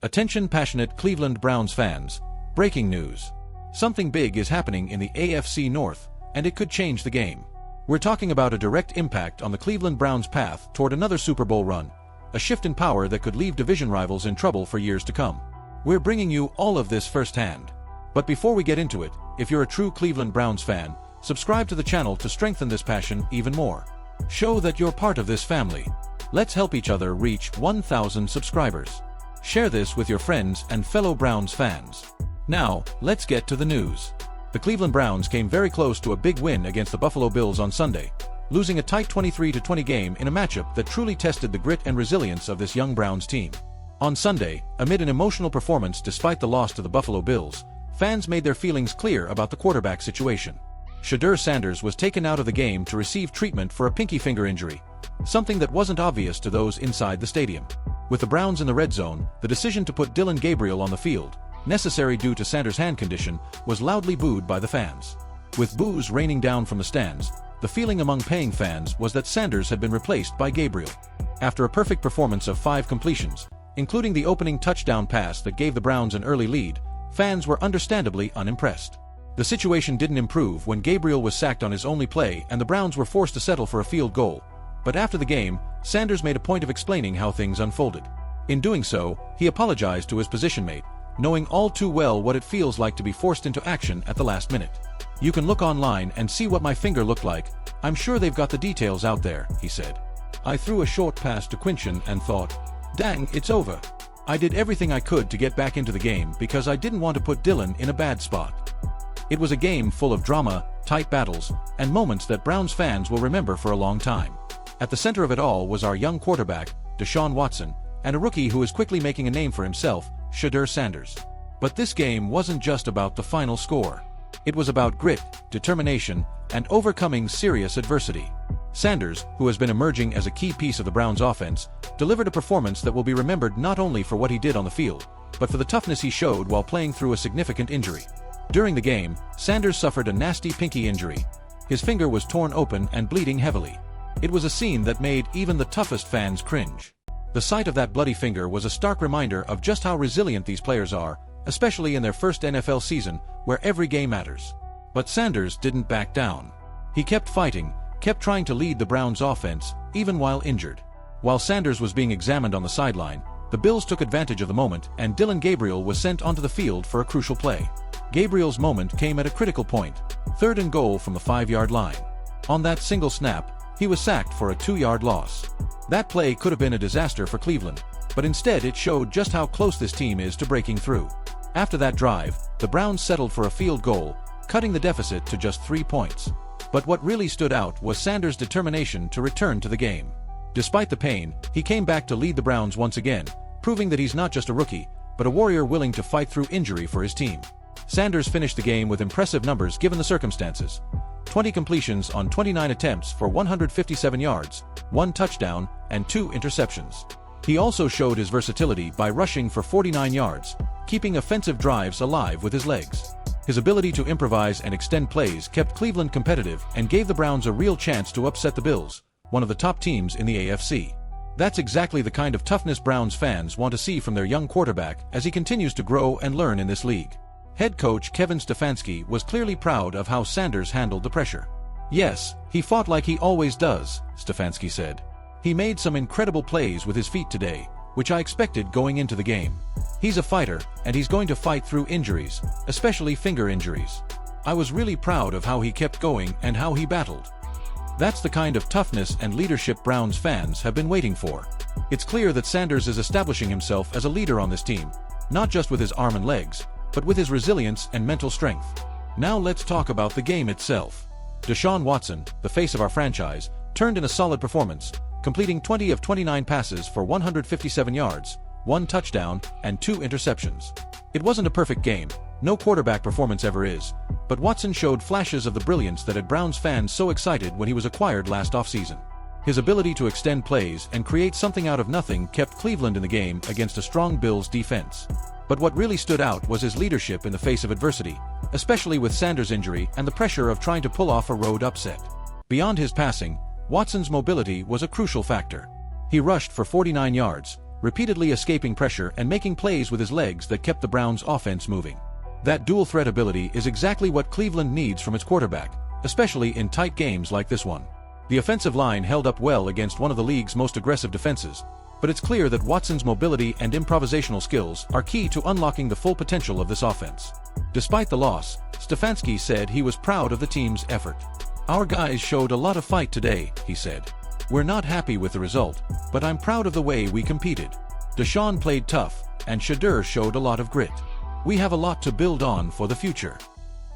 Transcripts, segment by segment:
Attention passionate Cleveland Browns fans. Breaking news. Something big is happening in the AFC North, and it could change the game. We're talking about a direct impact on the Cleveland Browns' path toward another Super Bowl run, a shift in power that could leave division rivals in trouble for years to come. We're bringing you all of this firsthand. But before we get into it, if you're a true Cleveland Browns fan, subscribe to the channel to strengthen this passion even more. Show that you're part of this family. Let's help each other reach 1,000 subscribers. Share this with your friends and fellow Browns fans. Now, let's get to the news. The Cleveland Browns came very close to a big win against the Buffalo Bills on Sunday, losing a tight 23-20 game in a matchup that truly tested the grit and resilience of this young Browns team. On Sunday, amid an emotional performance despite the loss to the Buffalo Bills, fans made their feelings clear about the quarterback situation. Shedeur was taken out of the game to receive treatment for a pinky finger injury, something that wasn't obvious to those inside the stadium. With the Browns in the red zone, the decision to put Gabriel on the field, necessary due to Sanders' hand condition, was loudly booed by the fans. With boos raining down from the stands, the feeling among paying fans was that Sanders had been replaced by Gabriel. After a perfect performance of 5 completions, including the opening touchdown pass that gave the Browns an early lead, fans were understandably unimpressed. The situation didn't improve when Gabriel was sacked on his only play and the Browns were forced to settle for a field goal. But after the game, Sanders made a point of explaining how things unfolded. In doing so, he apologized to his position mate, knowing all too well what it feels like to be forced into action at the last minute. "You can look online and see what my finger looked like. I'm sure they've got the details out there," he said. "I threw a short pass to Quinchin and thought, dang, it's over. I did everything I could to get back into the game because I didn't want to put Dillon in a bad spot." It was a game full of drama, tight battles, and moments that Browns fans will remember for a long time. At the center of it all was our young quarterback, Deshaun Watson, and a rookie who is quickly making a name for himself, Shedeur. But this game wasn't just about the final score. It was about grit, determination, and overcoming serious adversity. Sanders, who has been emerging as a key piece of the Browns' offense, delivered a performance that will be remembered not only for what he did on the field, but for the toughness he showed while playing through a significant injury. During the game, Sanders suffered a nasty pinky injury. His finger was torn open and bleeding heavily. It was a scene that made even the toughest fans cringe. The sight of that bloody finger was a stark reminder of just how resilient these players are, especially in their first NFL season, where every game matters. But Sanders didn't back down. He kept fighting, kept trying to lead the Browns' offense, even while injured. While Sanders was being examined on the sideline, the Bills took advantage of the moment and Gabriel was sent onto the field for a crucial play. Gabriel's moment came at a critical point, 3rd and goal from the 5-yard line. On that single snap, he was sacked for a 2-yard loss. That play could have been a disaster for Cleveland, but instead it showed just how close this team is to breaking through. After that drive, the Browns settled for a field goal, cutting the deficit to just 3 points. But what really stood out was Sanders' determination to return to the game. Despite the pain, he came back to lead the Browns once again, proving that he's not just a rookie, but a warrior willing to fight through injury for his team. Sanders finished the game with impressive numbers given the circumstances. 20 completions on 29 attempts for 157 yards, 1 touchdown, and 2 interceptions. He also showed his versatility by rushing for 49 yards, keeping offensive drives alive with his legs. His ability to improvise and extend plays kept Cleveland competitive and gave the Browns a real chance to upset the Bills, one of the top teams in the AFC. That's exactly the kind of toughness Browns fans want to see from their young quarterback as he continues to grow and learn in this league. Head coach Kevin Stefanski was clearly proud of how Sanders handled the pressure. "Yes, he fought like he always does," Stefanski said. "He made some incredible plays with his feet today, which I expected going into the game. He's a fighter, and he's going to fight through injuries, especially finger injuries. I was really proud of how he kept going and how he battled." That's the kind of toughness and leadership Browns fans have been waiting for. It's clear that Sanders is establishing himself as a leader on this team, not just with his arm and legs, but with his resilience and mental strength. Now let's talk about the game itself. Deshaun Watson, the face of our franchise, turned in a solid performance, completing 20 of 29 passes for 157 yards, 1 touchdown, and 2 interceptions. It wasn't a perfect game, no quarterback performance ever is, but Watson showed flashes of the brilliance that had Browns fans so excited when he was acquired last offseason. His ability to extend plays and create something out of nothing kept Cleveland in the game against a strong Bills defense. But what really stood out was his leadership in the face of adversity, especially with Sanders' injury and the pressure of trying to pull off a road upset. Beyond his passing, Watson's mobility was a crucial factor. He rushed for 49 yards, repeatedly escaping pressure and making plays with his legs that kept the Browns' offense moving. That dual threat ability is exactly what Cleveland needs from its quarterback, especially in tight games like this one. The offensive line held up well against one of the league's most aggressive defenses, but it's clear that Watson's mobility and improvisational skills are key to unlocking the full potential of this offense. Despite the loss, Stefanski said he was proud of the team's effort. "Our guys showed a lot of fight today," he said. "We're not happy with the result, but I'm proud of the way we competed. Deshaun played tough, and Shedeur showed a lot of grit. We have a lot to build on for the future."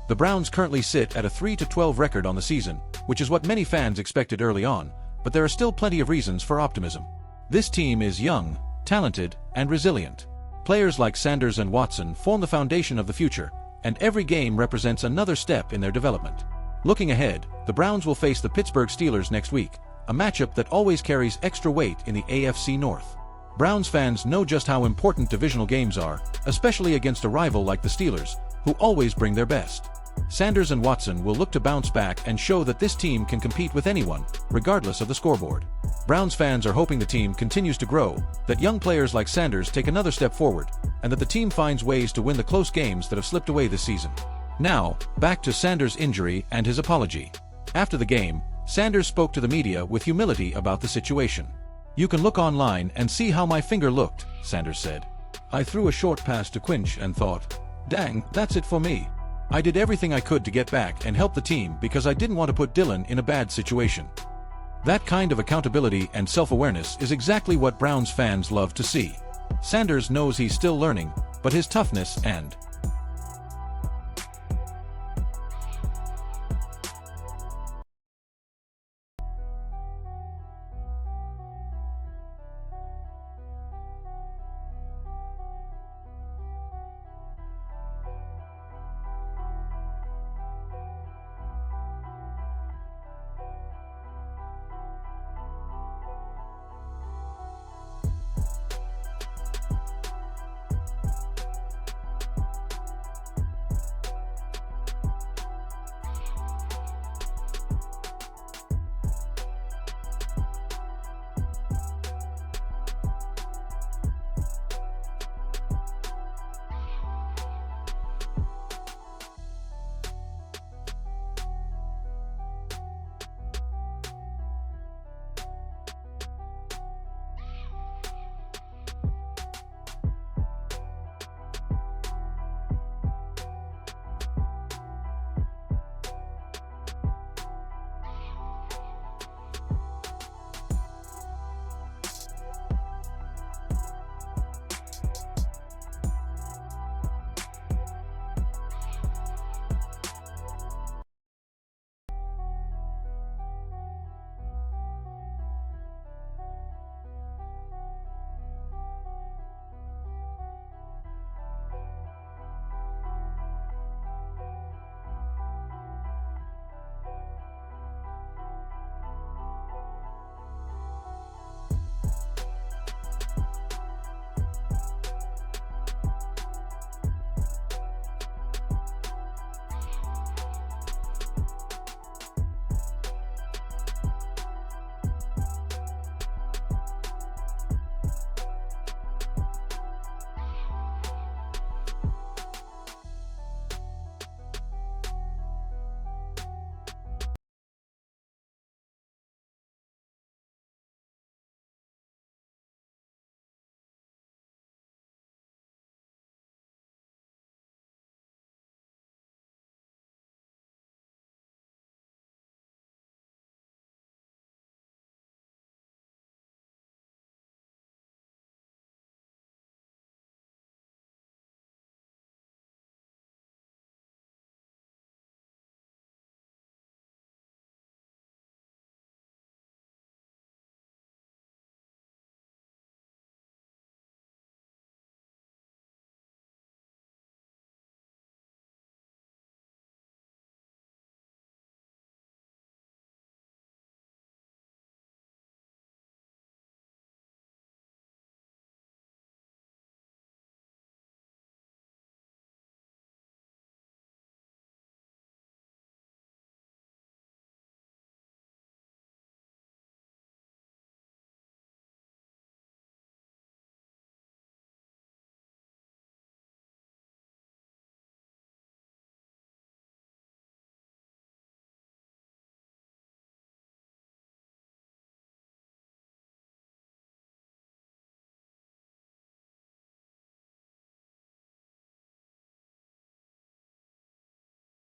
The Browns currently sit at a 3-12 record on the season, which is what many fans expected early on, but there are still plenty of reasons for optimism. This team is young, talented, and resilient. Players like Sanders and Watson form the foundation of the future, and every game represents another step in their development. Looking ahead, the Browns will face the Pittsburgh Steelers next week, a matchup that always carries extra weight in the AFC North. Browns fans know just how important divisional games are, especially against a rival like the Steelers, who always bring their best. Sanders and Watson will look to bounce back and show that this team can compete with anyone, regardless of the scoreboard. Browns fans are hoping the team continues to grow, that young players like Sanders take another step forward, and that the team finds ways to win the close games that have slipped away this season. Now, back to Sanders' injury and his apology. After the game, Sanders spoke to the media with humility about the situation. "You can look online and see how my finger looked," Sanders said. "I threw a short pass to Quinch and thought, dang, that's it for me. I did everything I could to get back and help the team because I didn't want to put Dillon in a bad situation." That kind of accountability and self-awareness is exactly what Browns fans love to see. Sanders knows he's still learning, but his toughness and